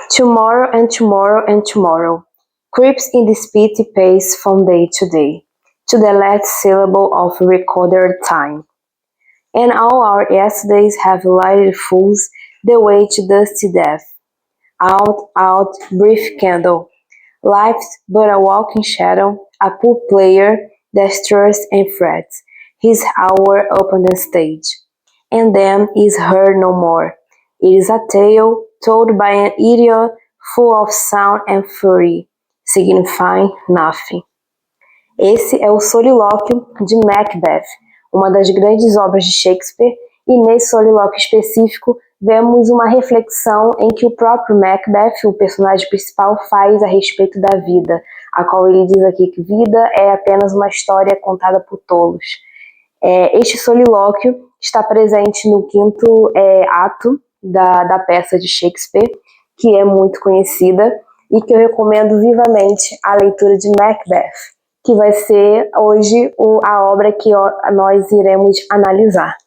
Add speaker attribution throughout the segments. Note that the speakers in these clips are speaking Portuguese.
Speaker 1: Tomorrow and tomorrow and tomorrow creeps in the speedy pace from day to day, to the last syllable of recorded time. And all our yesterdays have lighted fools the way to dusty death. Out, out, brief candle. Life's but a walking shadow, a poor player that stirs and frets, his hour upon the stage, and then is heard no more. It is a tale told by an idiot full of sound and fury, signifying nothing. Esse é o Solilóquio de Macbeth, uma das grandes obras de Shakespeare, e nesse solilóquio específico vemos uma reflexão em que o próprio Macbeth, o personagem principal, faz a respeito da vida, a qual ele diz aqui que vida é apenas uma história contada por tolos. Este solilóquio está presente no quinto ato da peça de Shakespeare, que é muito conhecida e que eu recomendo vivamente a leitura de Macbeth, que vai ser hoje a obra que nós iremos analisar.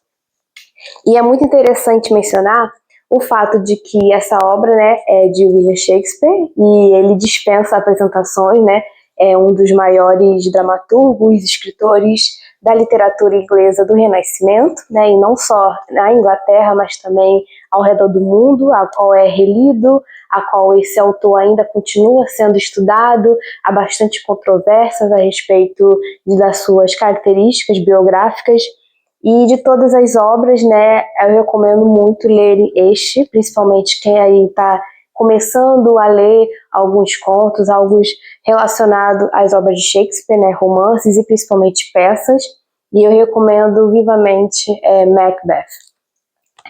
Speaker 1: E é muito interessante mencionar o fato de que essa obra, né, é de William Shakespeare e ele dispensa apresentações, né, é um dos maiores dramaturgos, escritores da literatura inglesa do Renascimento, né, e não só na Inglaterra, mas também ao redor do mundo, a qual é relido, a qual esse autor ainda continua sendo estudado, há bastante controvérsias a respeito das suas características biográficas, e de todas as obras, né, eu recomendo muito ler este, principalmente quem aí está começando a ler alguns contos, alguns relacionados às obras de Shakespeare, né, romances e principalmente peças, e eu recomendo vivamente Macbeth.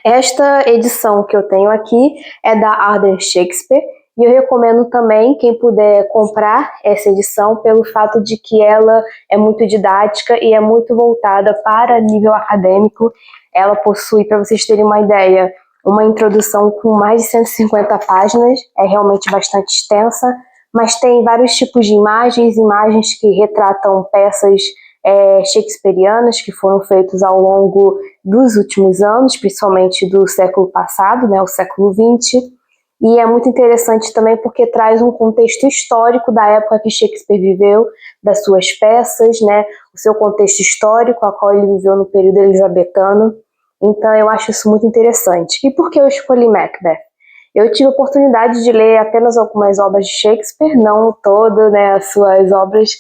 Speaker 1: Esta edição que eu tenho aqui é da Arden Shakespeare, e eu recomendo também quem puder comprar essa edição pelo fato de que ela é muito didática e é muito voltada para nível acadêmico. Ela possui, para vocês terem uma ideia, uma introdução com mais de 150 páginas, é realmente bastante extensa, mas tem vários tipos de imagens que retratam peças shakespearianas que foram feitas ao longo dos últimos anos, principalmente do século passado, né, o século XX, e é muito interessante também porque traz um contexto histórico da época que Shakespeare viveu, das suas peças, né, o seu contexto histórico, a qual ele viveu no período elizabetano. Então eu acho isso muito interessante. E por que eu escolhi Macbeth? Eu tive a oportunidade de ler apenas algumas obras de Shakespeare, não todas, né, as suas obras,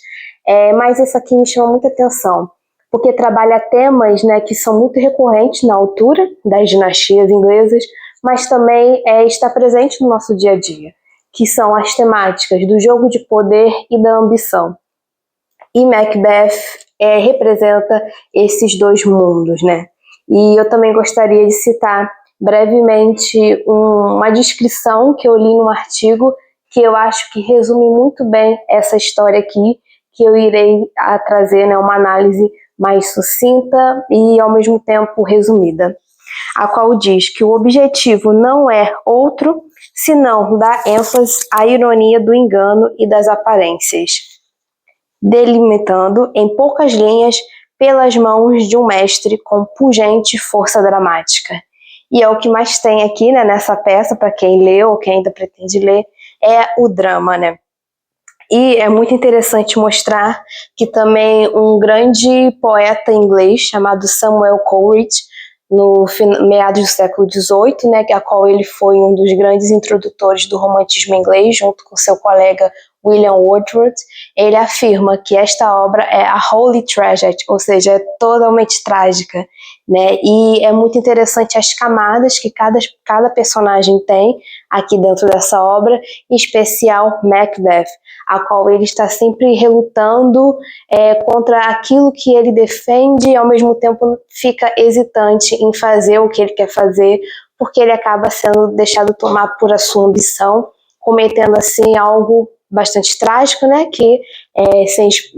Speaker 1: mas esse aqui me chama muita atenção, porque trabalha temas, né, que são muito recorrentes na altura das dinastias inglesas, mas também está presente no nosso dia a dia, que são as temáticas do jogo de poder e da ambição. E Macbeth representa esses dois mundos, né? E eu também gostaria de citar brevemente uma descrição que eu li num artigo que eu acho que resume muito bem essa história aqui, que eu irei trazer, né, uma análise mais sucinta e ao mesmo tempo resumida, a qual diz que o objetivo não é outro senão dar ênfase à ironia do engano e das aparências, delimitando em poucas linhas pelas mãos de um mestre com pungente força dramática. E é o que mais tem aqui, né, nessa peça, para quem leu ou quem ainda pretende ler, é o drama, né? E é muito interessante mostrar que também um grande poeta inglês chamado Samuel Coleridge, no meados do século XVIII, né, a qual ele foi um dos grandes introdutores do romantismo inglês, junto com seu colega William Wordsworth, ele afirma que esta obra é a Holy Tragedy, ou seja, é totalmente trágica, né? E é muito interessante as camadas que cada personagem tem aqui dentro dessa obra, em especial Macbeth, a qual ele está sempre relutando contra aquilo que ele defende e ao mesmo tempo fica hesitante em fazer o que ele quer fazer, porque ele acaba sendo deixado tomar por a sua ambição, cometendo assim algo bastante trágico, né, que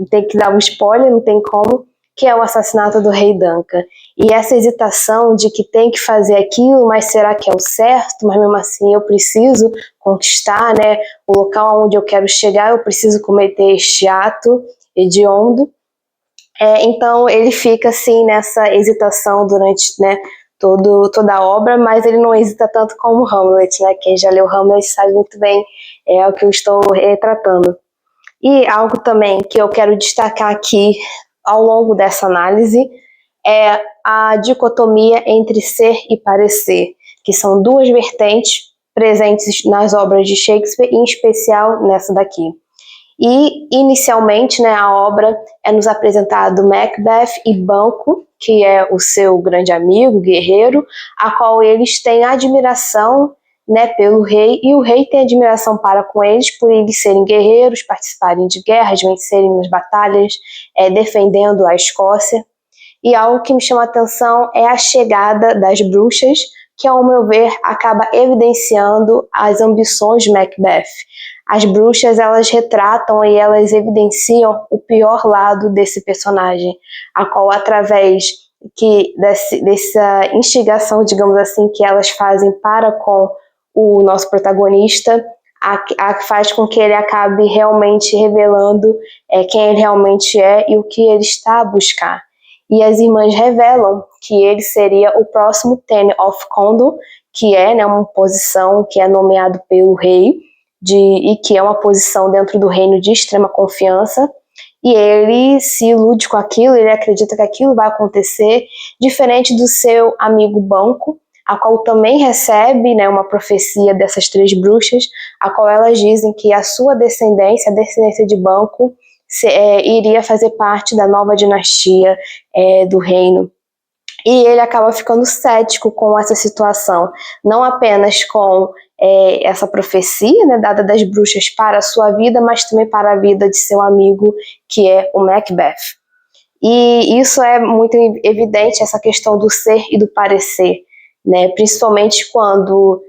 Speaker 1: tem que dar um spoiler, não tem como, que é o assassinato do rei Duncan. E essa hesitação de que tem que fazer aquilo, mas será que é o certo? Mas mesmo assim eu preciso conquistar, né, o local onde eu quero chegar, eu preciso cometer este ato hediondo. Então ele fica assim nessa hesitação durante, né, toda a obra, mas ele não hesita tanto como Hamlet, né? Quem já leu Hamlet sabe muito bem o que eu estou retratando. E algo também que eu quero destacar aqui ao longo dessa análise é a dicotomia entre ser e parecer, que são duas vertentes presentes nas obras de Shakespeare, em especial nessa daqui. E, inicialmente, né, a obra é nos apresentado Macbeth e Banquo, que é o seu grande amigo, guerreiro, a qual eles têm admiração, né, pelo rei, e o rei tem admiração para com eles por eles serem guerreiros, participarem de guerras, vencerem nas batalhas, defendendo a Escócia. E algo que me chama a atenção é a chegada das bruxas, que, ao meu ver, acaba evidenciando as ambições de Macbeth. As bruxas, elas retratam e elas evidenciam o pior lado desse personagem, a qual, através dessa instigação, digamos assim, que elas fazem para com o nosso protagonista, faz com que ele acabe realmente revelando quem ele realmente é e o que ele está a buscar. E as irmãs revelam que ele seria o próximo Ten of Condor, que é, né, uma posição que é nomeado pelo rei, e que é uma posição dentro do reino de extrema confiança, e ele se ilude com aquilo, ele acredita que aquilo vai acontecer, diferente do seu amigo Banquo, a qual também recebe, né, uma profecia dessas três bruxas, a qual elas dizem que a sua descendência, a descendência de Banquo, iria fazer parte da nova dinastia do reino. E ele acaba ficando cético com essa situação, não apenas com essa profecia, né, dada das bruxas para a sua vida, mas também para a vida de seu amigo, que é o Macbeth. E isso é muito evidente, essa questão do ser e do parecer, né, principalmente quando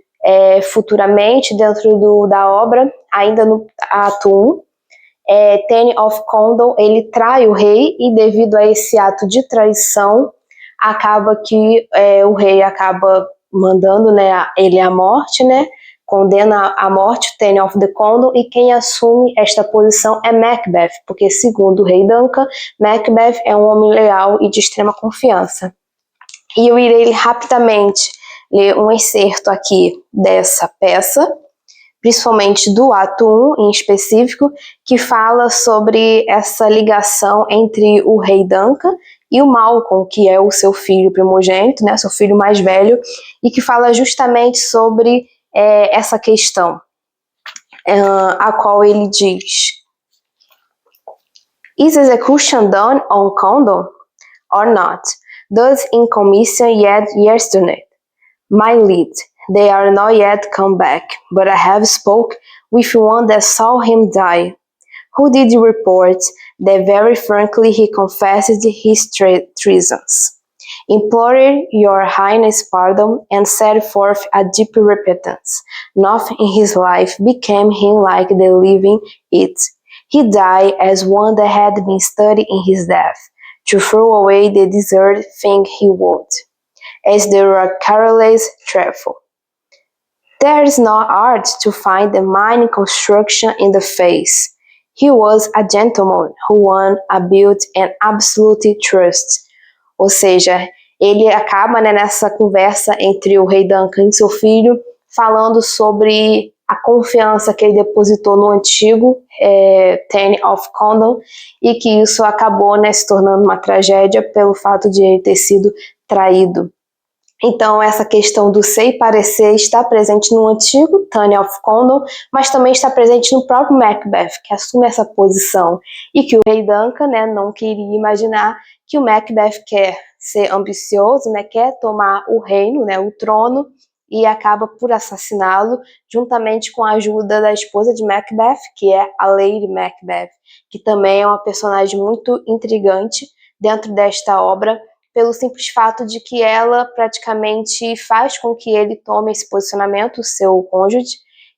Speaker 1: futuramente, dentro da obra, ainda no ato 1, Ten of Condor, ele trai o rei, e devido a esse ato de traição, acaba que o rei acaba mandando, né, ele à morte, né, condena à morte o Ten of the Condor, e quem assume esta posição é Macbeth, porque, segundo o rei Duncan, Macbeth é um homem leal e de extrema confiança. E eu irei rapidamente ler um excerto aqui dessa peça, principalmente do ato 1 em específico, que fala sobre essa ligação entre o rei Duncan e o Malcolm, que é o seu filho primogênito, né, seu filho mais velho, e que fala justamente sobre essa questão, a qual ele diz: Is execution done on Condor or not? Thus in commission yet yesterday. My lead, they are not yet come back, but I have spoke with one that saw him die, who did report that very frankly he confessed his treasons, implored your highness pardon, and set forth a deep repentance. Nothing in his life became him like the living it. He died as one that had been studied in his death, to throw away the deserted thing he would, as there were careless trifle. There is no art to find the mind construction in the face. He was a gentleman who won a built and absolute trust. Ou seja, ele acaba, né, nessa conversa entre o rei Duncan e seu filho, falando sobre a confiança que ele depositou no antigo Ten of Condor, e que isso acabou, né, se tornando uma tragédia pelo fato de ele ter sido traído. Então, essa questão do ser e parecer está presente no antigo Ten of Condor, mas também está presente no próprio Macbeth, que assume essa posição, e que o rei Duncan, né, não queria imaginar que o Macbeth quer ser ambicioso, né, quer tomar o reino, né, o trono, e acaba por assassiná-lo, juntamente com a ajuda da esposa de Macbeth, que é a Lady Macbeth, que também é uma personagem muito intrigante dentro desta obra, pelo simples fato de que ela praticamente faz com que ele tome esse posicionamento, o seu cônjuge,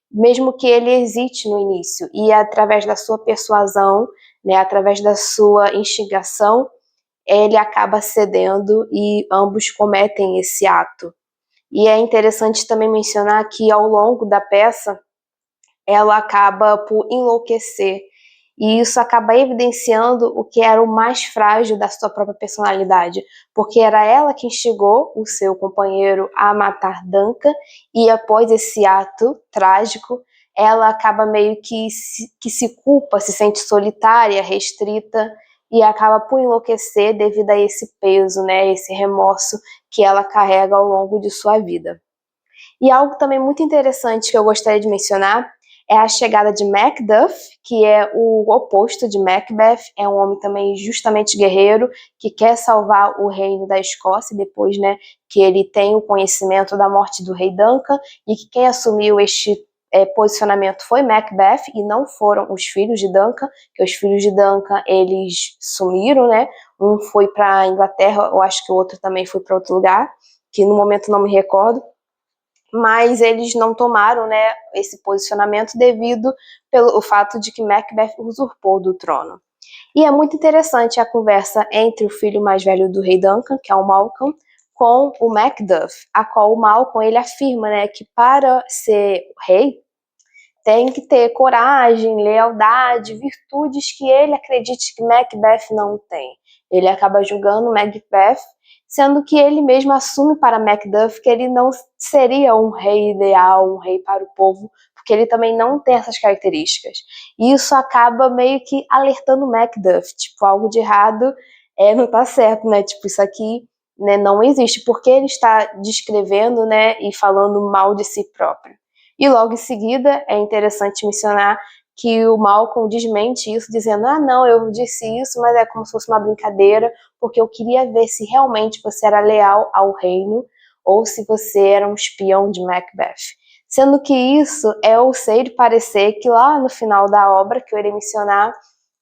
Speaker 1: mesmo que ele hesite no início, e através da sua persuasão, né, através da sua instigação, ele acaba cedendo e ambos cometem esse ato. E é interessante também mencionar que, ao longo da peça, ela acaba por enlouquecer, e isso acaba evidenciando o que era o mais frágil da sua própria personalidade, porque era ela que instigou o seu companheiro a matar Duncan, e após esse ato trágico, ela acaba meio que se culpa, se sente solitária, restrita, e acaba por enlouquecer devido a esse peso, né, esse remorso que ela carrega ao longo de sua vida. E algo também muito interessante que eu gostaria de mencionar é a chegada de Macduff, que é o oposto de Macbeth, é um homem também justamente guerreiro, que quer salvar o reino da Escócia, depois, né, que ele tem o conhecimento da morte do rei Duncan, e que quem assumiu este posicionamento foi Macbeth, e não foram os filhos de Duncan, que os filhos de Duncan, eles sumiram, né, um foi para a Inglaterra, eu acho que o outro também foi para outro lugar, que no momento não me recordo, mas eles não tomaram, né, esse posicionamento devido pelo fato de que Macbeth usurpou do trono. E é muito interessante a conversa entre o filho mais velho do rei Duncan, que é o Malcolm, com o Macduff, a qual o Malcolm ele afirma, né, que para ser rei tem que ter coragem, lealdade, virtudes que ele acredite que Macbeth não tem. Ele acaba julgando Macbeth, sendo que ele mesmo assume para Macduff que ele não seria um rei ideal, um rei para o povo, porque ele também não tem essas características. E isso acaba meio que alertando Macduff, tipo, algo de errado não tá certo, né? Tipo, isso aqui, né, não existe, porque ele está descrevendo, né, e falando mal de si próprio. E logo em seguida, é interessante mencionar que o Malcolm desmente isso, dizendo, não, eu disse isso, mas é como se fosse uma brincadeira, porque eu queria ver se realmente você era leal ao reino, ou se você era um espião de Macbeth. Sendo que isso é o ser de parecer que lá no final da obra, que eu irei mencionar,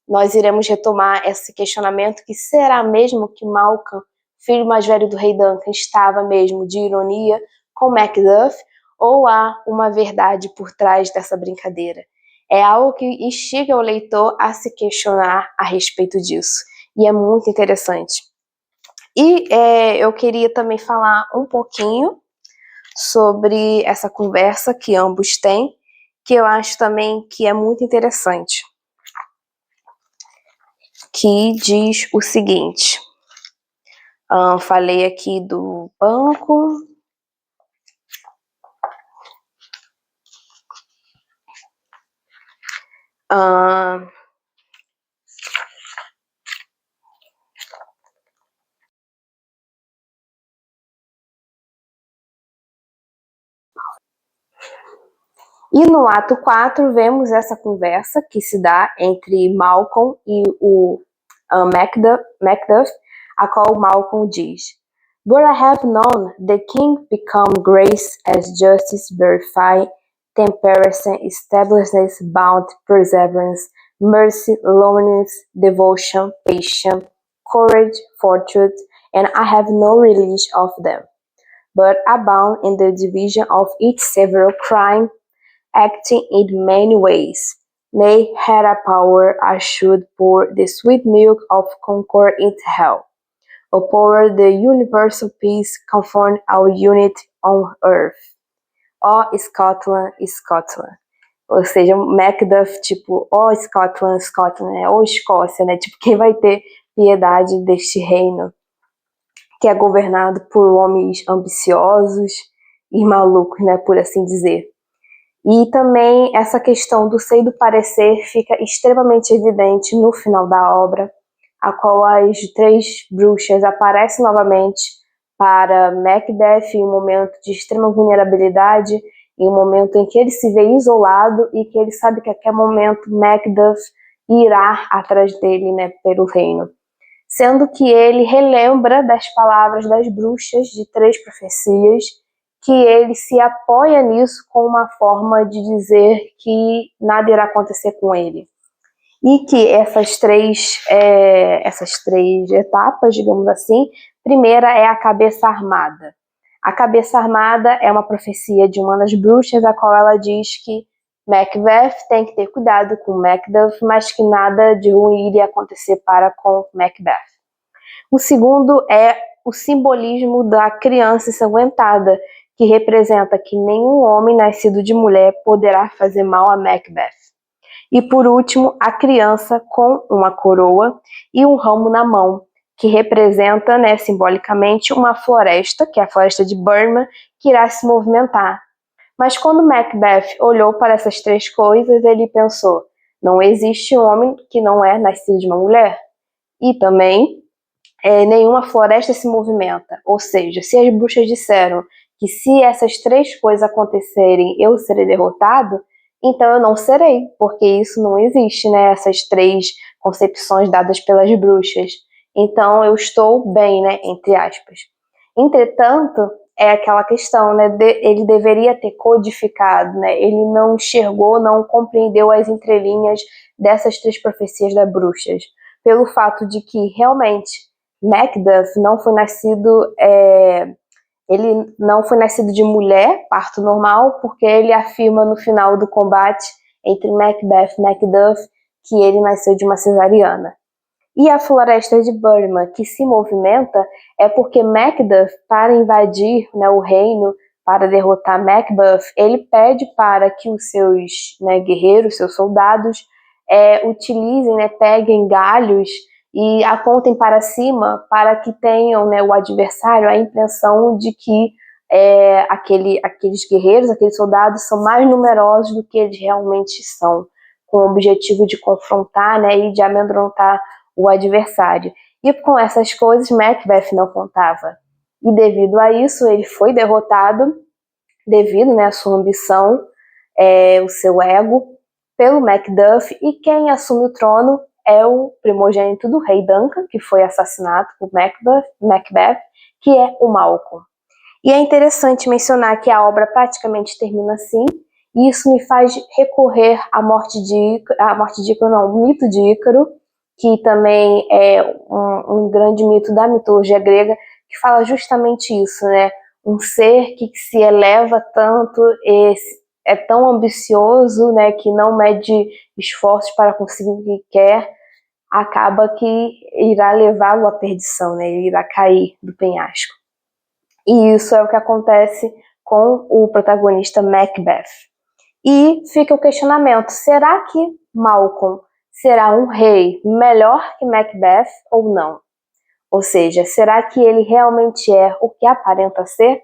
Speaker 1: nós iremos retomar esse questionamento, que será mesmo que Malcolm, filho mais velho do rei Duncan, estava mesmo de ironia com Macduff, ou há uma verdade por trás dessa brincadeira? É algo que instiga o leitor a se questionar a respeito disso, e é muito interessante. E eu queria também falar um pouquinho sobre essa conversa que ambos têm, que eu acho também que é muito interessante, que diz o seguinte, falei aqui do banco, e no ato 4 vemos essa conversa que se dá entre Malcolm e o Macduff, a qual Malcolm diz, "But I have known the king become grace as justice verify, temperance, establishes bound, perseverance, mercy, loneliness, devotion, patience, courage, fortitude, and I have no relish of them, but abound in the division of each several crime, acting in many ways. Nay, had a power, I should pour the sweet milk of concord into hell, or pour the universal peace, confound our unity on earth. Ó Scotland, Scotland." Ou seja, Macduff, tipo, ó Scotland, Scotland, né? Ou Escócia, né? Tipo, quem vai ter piedade deste reino que é governado por homens ambiciosos e malucos, né? Por assim dizer. E também essa questão do sei do parecer fica extremamente evidente no final da obra, a qual as três bruxas aparecem novamente para Macbeth em um momento de extrema vulnerabilidade, em um momento em que ele se vê isolado e que ele sabe que a qualquer momento Macduff irá atrás dele, né, pelo reino. Sendo que ele relembra das palavras das bruxas de 3 profecias, que ele se apoia nisso como uma forma de dizer que nada irá acontecer com ele. E que essas três etapas, digamos assim, primeira é a cabeça armada. A cabeça armada é uma profecia de uma das bruxas, a qual ela diz que Macbeth tem que ter cuidado com Macduff, mas que nada de ruim iria acontecer para com Macbeth. O segundo é o simbolismo da criança ensanguentada, que representa que nenhum homem nascido de mulher poderá fazer mal a Macbeth. E por último, a criança com uma coroa e um ramo na mão, que representa, né, simbolicamente uma floresta, que é a floresta de Burma, que irá se movimentar. Mas quando Macbeth olhou para essas três coisas, ele pensou: não existe homem que não é nascido de uma mulher. E também nenhuma floresta se movimenta. Ou seja, se as bruxas disseram que se essas três coisas acontecerem, eu serei derrotado, então eu não serei, porque isso não existe, né? Essas três concepções dadas pelas bruxas. Então eu estou bem, né? Entre aspas. Entretanto, é aquela questão, né? Ele deveria ter codificado, né? Ele não enxergou, não compreendeu as entrelinhas dessas três profecias das bruxas, pelo fato de que realmente Macduff não foi nascido, ele não foi nascido de mulher, parto normal, porque ele afirma no final do combate entre Macbeth e Macduff que ele nasceu de uma cesariana. E a floresta de Burma, que se movimenta, é porque Macduff, para invadir, né, o reino, para derrotar Macbeth, ele pede para que os seus, né, guerreiros, seus soldados, utilizem, né, peguem galhos e apontem para cima para que tenham, né, o adversário a impressão de que aqueles guerreiros, aqueles soldados são mais numerosos do que eles realmente são, com o objetivo de confrontar, né, e de amedrontar o adversário. E com essas coisas, Macbeth não contava. E devido a isso, ele foi derrotado, devido, né, à sua ambição, o seu ego, pelo Macduff, e quem assume o trono é o primogênito do rei Duncan, que foi assassinado por Macbeth, que é o Malcolm. E é interessante mencionar que a obra praticamente termina assim, e isso me faz recorrer à morte de Ícaro, não, o mito de Ícaro, que também é um grande mito da mitologia grega, que fala justamente isso, né? Um ser que se eleva tanto, é tão ambicioso, né, que não mede esforços para conseguir o que quer, acaba que irá levá-lo à perdição, né? Ele irá cair do penhasco. E isso é o que acontece com o protagonista Macbeth. E fica o questionamento: será que Malcolm será um rei melhor que Macbeth ou não? Ou seja, será que ele realmente é o que aparenta ser?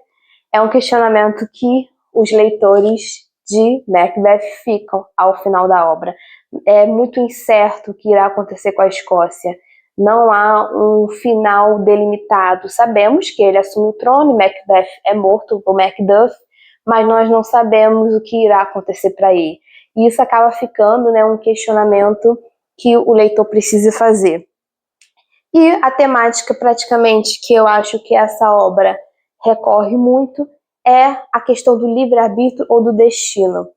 Speaker 1: É um questionamento que os leitores de Macbeth ficam ao final da obra. É muito incerto o que irá acontecer com a Escócia. Não há um final delimitado. Sabemos que ele assume o trono e Macbeth é morto por Macduff, mas nós não sabemos o que irá acontecer para ele. E isso acaba ficando, né, um questionamento que o leitor precisa fazer. E a temática praticamente que eu acho que essa obra recorre muito é a questão do livre-arbítrio ou do destino,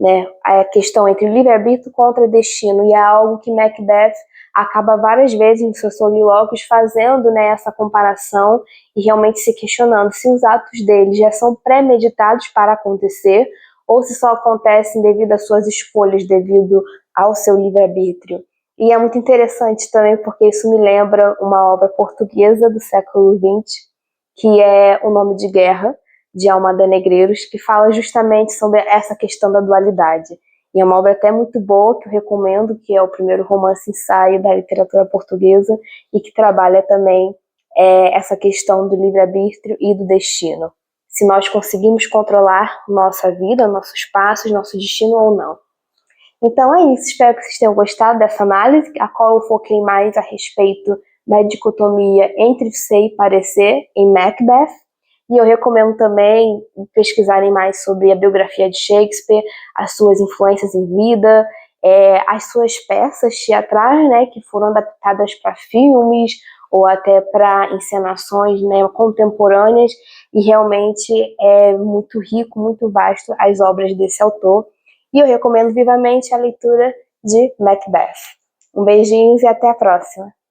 Speaker 1: né? A questão entre livre-arbítrio contra destino, e é algo que Macbeth acaba várias vezes em seus solilóquios fazendo, né, essa comparação e realmente se questionando se os atos dele já são premeditados para acontecer ou se só acontecem devido às suas escolhas, devido ao seu livre-arbítrio. E é muito interessante também porque isso me lembra uma obra portuguesa do século XX, que é O Nome de Guerra, de Almada Negreiros, que fala justamente sobre essa questão da dualidade. E é uma obra até muito boa, que eu recomendo, que é o primeiro romance-ensaio da literatura portuguesa e que trabalha também essa questão do livre-arbítrio e do destino. Se nós conseguimos controlar nossa vida, nossos passos, nosso destino ou não. Então é isso, espero que vocês tenham gostado dessa análise, a qual eu foquei mais a respeito da dicotomia entre ser e parecer em Macbeth. E eu recomendo também pesquisarem mais sobre a biografia de Shakespeare, as suas influências em vida, as suas peças teatrais, né, que foram adaptadas para filmes ou até para encenações, né, contemporâneas, e realmente é muito rico, muito vasto as obras desse autor. E eu recomendo vivamente a leitura de Macbeth. Um beijinho e até a próxima!